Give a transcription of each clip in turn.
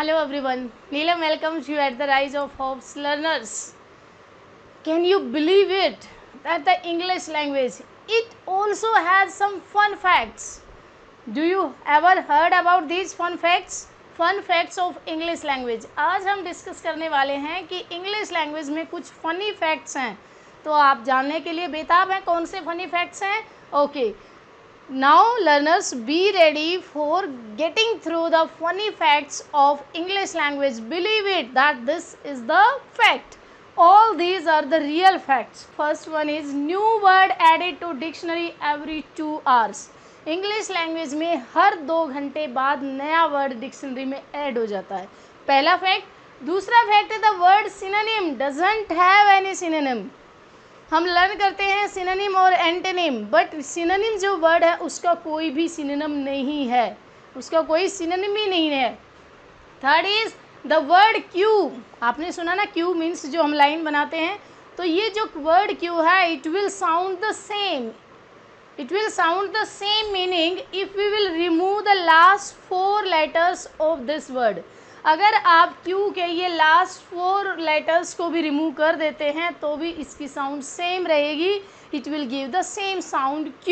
Hello everyone, Neelam welcomes you at the Rise of Hope's Learners. Can you believe it that the English language, it also has some fun facts. Do you ever heard about these fun facts? Fun facts of English language. आज हम discuss करने वाले हैं कि English language में कुछ funny facts हैं, तो आप जानने के लिए बेताब हैं कौन से फनी फैक्ट्स हैं. Okay, now learners, be ready for getting through the funny facts of English language. Believe it that this is the fact. All these are the real facts. First one is new word added to dictionary every 2 hours. English language में हर 2 घंटे बाद नया word dictionary में add हो जाता है. पहला fact. दूसरा फैक्ट है the word synonym doesn't have any synonym. हम लर्न करते हैं सिनोनिम और एंटोनिम, बट सिनोनिम जो वर्ड है उसका कोई भी सिनोनिम नहीं है, उसका कोई सिनोनिम ही नहीं है. Third is the word Q. आपने सुना ना, क्यू मीन्स जो हम लाइन बनाते हैं, तो ये जो वर्ड क्यू है it will sound the same. It will sound the same meaning if we will remove the last 4 letters of this word. अगर आप Q के ये लास्ट 4 लेटर्स को भी रिमूव कर देते हैं तो भी इसकी साउंड सेम रहेगी. It will give the same sound Q.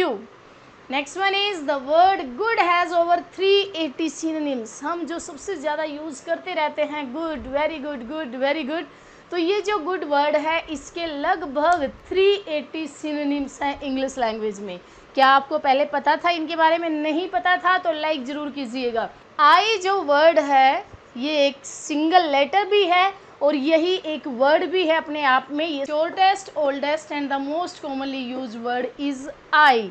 Next one is the word good has over 380 synonyms. हम जो सबसे ज़्यादा यूज़ करते रहते हैं good, very good, good, very good, तो ये जो गुड वर्ड है इसके लगभग 380 सिनोनिम्स हैं इंग्लिश लैंग्वेज में. क्या आपको पहले पता था? इनके बारे में नहीं पता था तो लाइक ज़रूर कीजिएगा. आई जो वर्ड है ये एक सिंगल लेटर भी है और यही एक वर्ड भी है अपने आप में. ये shortest, oldest and the most commonly use word is I.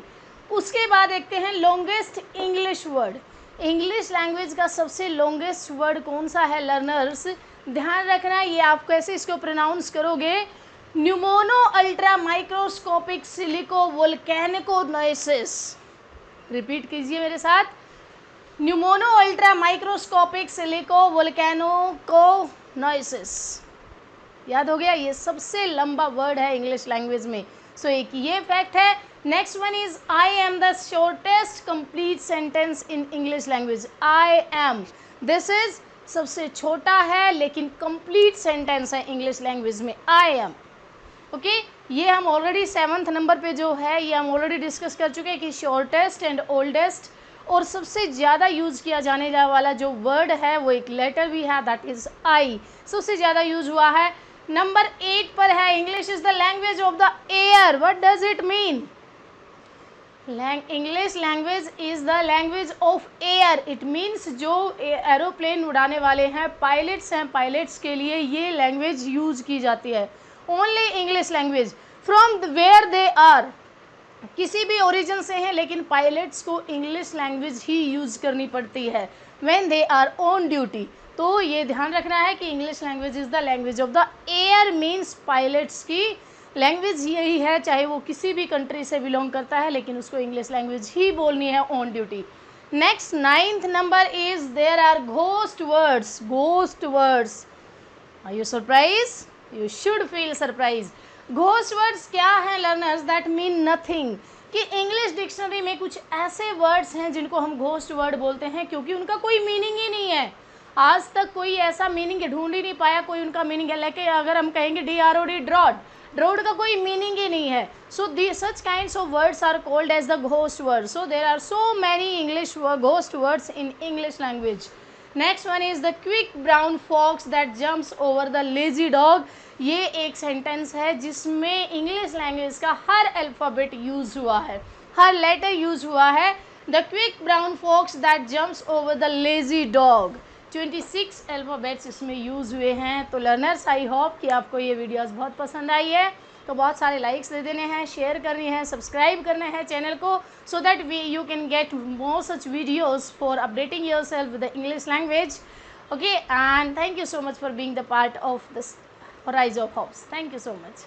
उसके बाद देखते हैं longest English word. English language का सबसे लॉन्गेस्ट वर्ड कौन सा है लर्नर्स? ध्यान रखना, ये आप कैसे इसको प्रोनाउंस करोगे. Pneumonoultramicroscopicsilicovolcanoconiosis. Repeat कीजिए मेरे साथ. Pneumonoultramicroscopicsilicovolcanoconiosis. याद हो गया? ये सबसे लंबा वर्ड है इंग्लिश लैंग्वेज में. सो एक ये फैक्ट है. Next one is I am the shortest complete sentence in English language. I am, this is सबसे छोटा है लेकिन कंप्लीट सेंटेंस है इंग्लिश लैंग्वेज में. I am. ओके, ये हम ऑलरेडी 7th नंबर पे जो है ये हम ऑलरेडी डिस्कस कर चुके हैं कि शॉर्टेस्ट एंड ओल्डेस्ट और सबसे ज़्यादा यूज़ किया जाने वाला जो वर्ड है वो एक लेटर भी है, दैट इज़ आई. सबसे ज़्यादा यूज़ हुआ है. नंबर 8 पर है English is the language of the air. What does it mean? English language is the language of air. It means जो एरोप्लेन उड़ाने वाले हैं, पायलट्स हैं, पायलट्स के लिए ये लैंग्वेज यूज़ की जाती है. Only English language from where they are. किसी भी ओरिजिन से हैं लेकिन पायलट्स को इंग्लिश लैंग्वेज ही यूज़ करनी पड़ती है when they are on duty. तो ये ध्यान रखना है कि English language is the language of the air. Means pilots की लैंग्वेज यही है, चाहे वो किसी भी कंट्री से बिलोंग करता है लेकिन उसको इंग्लिश लैंग्वेज ही बोलनी है on duty. Next 9th number is there are ghost words. Ghost words. Are you surprise? You should feel surprise. Ghost words क्या हैं लर्नर्स? That mean nothing. कि इंग्लिश डिक्शनरी में कुछ ऐसे वर्ड्स हैं जिनको हम घोस्ट वर्ड बोलते हैं क्योंकि उनका कोई मीनिंग ही नहीं है. आज तक कोई ऐसा मीनिंग ढूंढ ही नहीं पाया कोई उनका मीनिंग है. लेकिन अगर हम कहेंगे DROD ड्रॉड, ड्रॉड का कोई मीनिंग ही नहीं है. So such kinds of words are called as the ghost word. So there are so many English ghost words in English language. Next one is the quick brown fox that jumps over the lazy dog. ये एक sentence है जिसमें English language का हर alphabet use हुआ है, हर letter use हुआ है. The quick brown fox that jumps over the lazy dog. 26 alphabets इसमें यूज़ हुए हैं. तो लर्नर्स, आई होप कि आपको ये वीडियोस बहुत पसंद आई है. तो बहुत सारे लाइक्स दे देने हैं, शेयर करनी है, सब्सक्राइब करना है चैनल को, so that you can get more such videos for updating yourself with the English language. Okay, and thank you so much for being the part of this Rise of Hopes. Thank you so much.